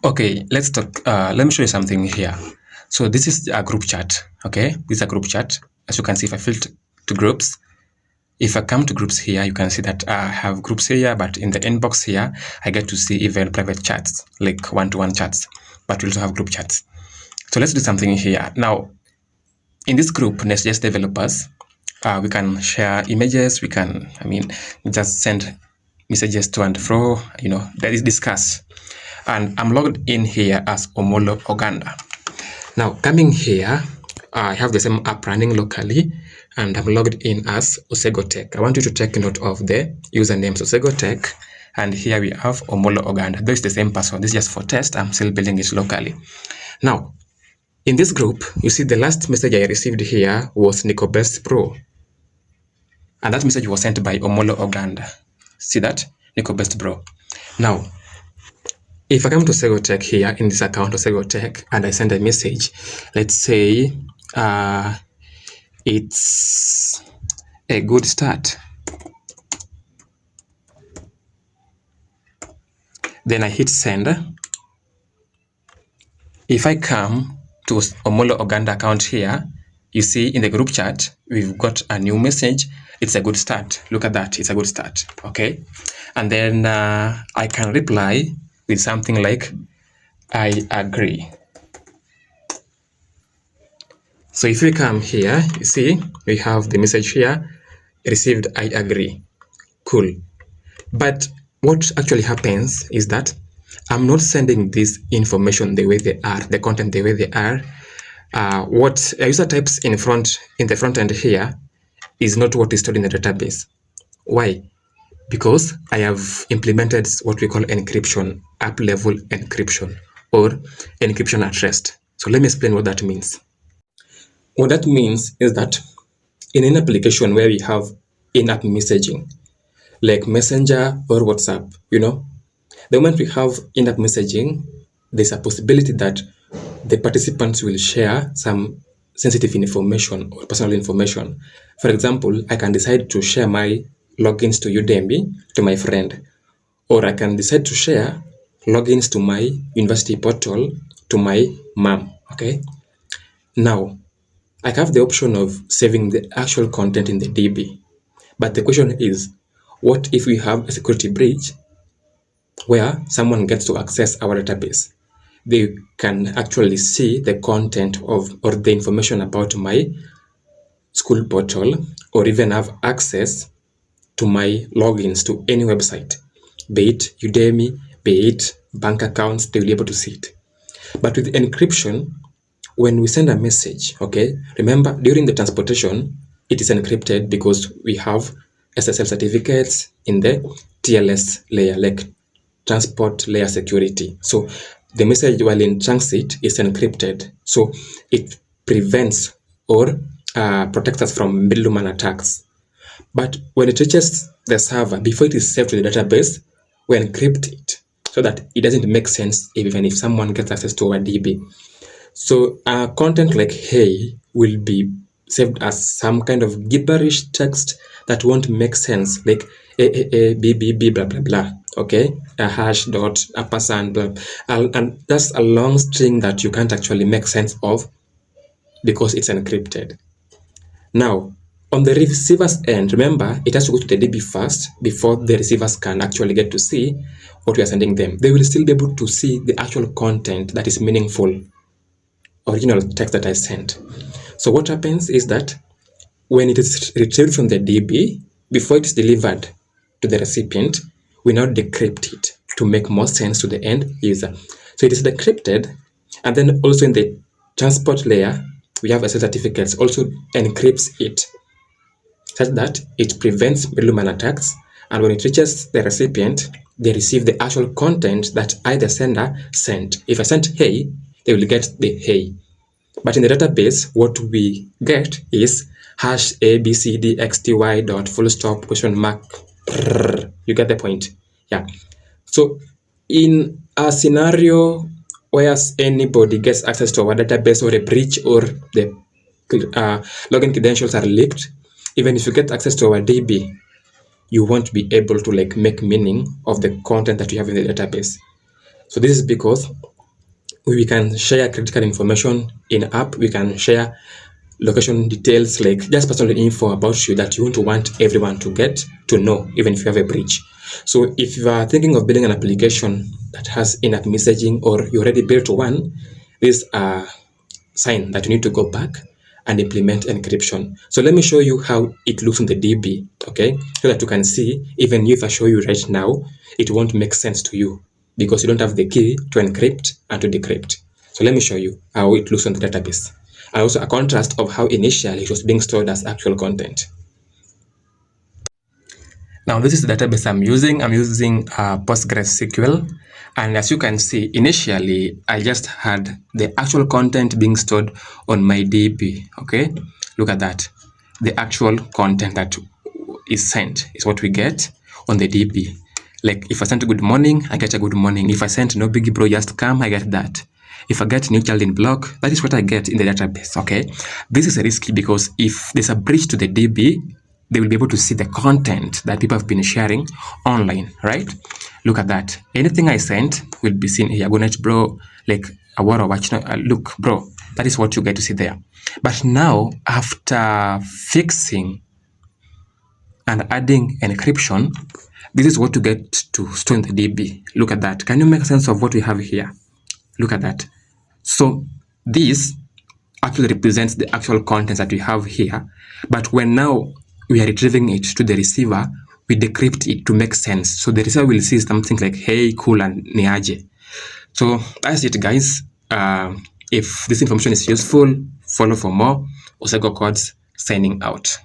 Okay, let's talk. Let me show you something here. So this is a group chat. Okay, this is a group chat. As you can see, if I filter to groups, if I come to groups here, you can see that I have groups here, but in the inbox here, I get to see even private chats, like one-to-one chats, but we also have group chats. So let's do something here. Now, in this group, Next.js developers, we can share images. We can, just send messages to and fro, that is discuss. And I'm logged in here as Omolo Oganda. Now, coming here, I have the same app running locally, and I'm logged in as Osego Tech. I want you to take note of the username Osego Tech, and here we have Omolo Oganda. This is the same password. This is just for test. I'm still building it locally. Now, in this group, you see the last message I received here was Nico Best Pro. And that message was sent by Omolo Oganda. See that? Nico Best Pro. Now, if I come to Osego Tech here in this account, Osego Tech, and I send a message, let's say it's a good start. Then I hit send. If I come to Omolo Oganda account here, you see in the group chat, we've got a new message. It's a good start. Look at that. It's a good start. Okay. And then I can reply with something like, I agree. So if we come here, you see, we have the message here, received, I agree. Cool. But what actually happens is that I'm not sending this information the way they are, the content the way they are. What a user types in the front end here is not what is stored in the database. Why? Because I have implemented what we call encryption, app-level encryption, or encryption at rest. So let me explain what that means. What that means is that in an application where we have in-app messaging, like Messenger or WhatsApp, the moment we have in-app messaging, there's a possibility that the participants will share some sensitive information or personal information. For example, I can decide to share my logins to Udemy to my friend, or I can decide to share logins to my university portal to my mom. Okay. Now, I have the option of saving the actual content in the DB. But the question is, what if we have a security breach where someone gets to access our database? They can actually see the content of or the information about my school portal, or even have access to my logins to any website, be it Udemy, be it bank accounts, they will be able to see it. But with encryption, when we send a message, okay, remember during the transportation, it is encrypted because we have SSL certificates in the TLS layer, like transport layer security. So the message while in transit is encrypted. So it prevents or protects us from middleman attacks. But when it reaches the server, before it is saved to the database, we encrypt it so that it doesn't make sense even if someone gets access to our DB. So content like hey will be saved as some kind of gibberish text that won't make sense, like a b b b blah blah blah. Okay, a hash dot a person blah, and that's a long string that you can't actually make sense of because it's encrypted. Now, on the receiver's end, remember it has to go to the DB first before the receivers can actually get to see what we are sending them. They will still be able to see the actual content that is meaningful, original text that I sent. So what happens is that when it is retrieved from the DB, before it is delivered to the recipient, we now decrypt it to make more sense to the end user. So it is decrypted, and then also in the transport layer, we have SSL certificates also encrypts it such that it prevents middleman attacks, and when it reaches the recipient, they receive the actual content that I, the sender, sent. If I sent hey, they will get the hey. But in the database, what we get is hash abcdxty dot full stop question mark. You get the point? Yeah. So in a scenario where anybody gets access to our database, or a breach, or the login credentials are leaked, even if you get access to our DB, you won't be able to make meaning of the content that you have in the database. So this is because we can share critical information in app. We can share location details, like just personal info about you that you won't want everyone to get to know, even if you have a breach. So if you are thinking of building an application that has in-app messaging, or you already built one, this is a sign that you need to go back and implement encryption. So let me show you how it looks on the DB, okay? So that you can see, even if I show you right now, it won't make sense to you because you don't have the key to encrypt and to decrypt. So let me show you how it looks on the database, and also a contrast of how initially it was being stored as actual content. Now this is the database I'm using. I'm using PostgreSQL, and as you can see, initially I just had the actual content being stored on my DB. Okay, look at that. The actual content that is sent is what we get on the DB. Like if I sent a good morning, I get a good morning. If I sent no biggie bro just come, I get that. If I get new child in block, that is what I get in the database. Okay, this is risky because if there's a breach to the DB, they will be able to see the content that people have been sharing online, right? Look at that. Anything I sent will be seen here. Gonet bro, like a war watch. Look, bro, that is what you get to see there. But now, after fixing and adding encryption, this is what you get to store in the DB. Look at that. Can you make sense of what we have here? Look at that. So this actually represents the actual contents that we have here. But when now we are retrieving it to the receiver, we decrypt it to make sense. So the receiver will see something like, hey, cool, and niaje. So that's it, guys. If this information is useful, follow for more. Osego Codes signing out.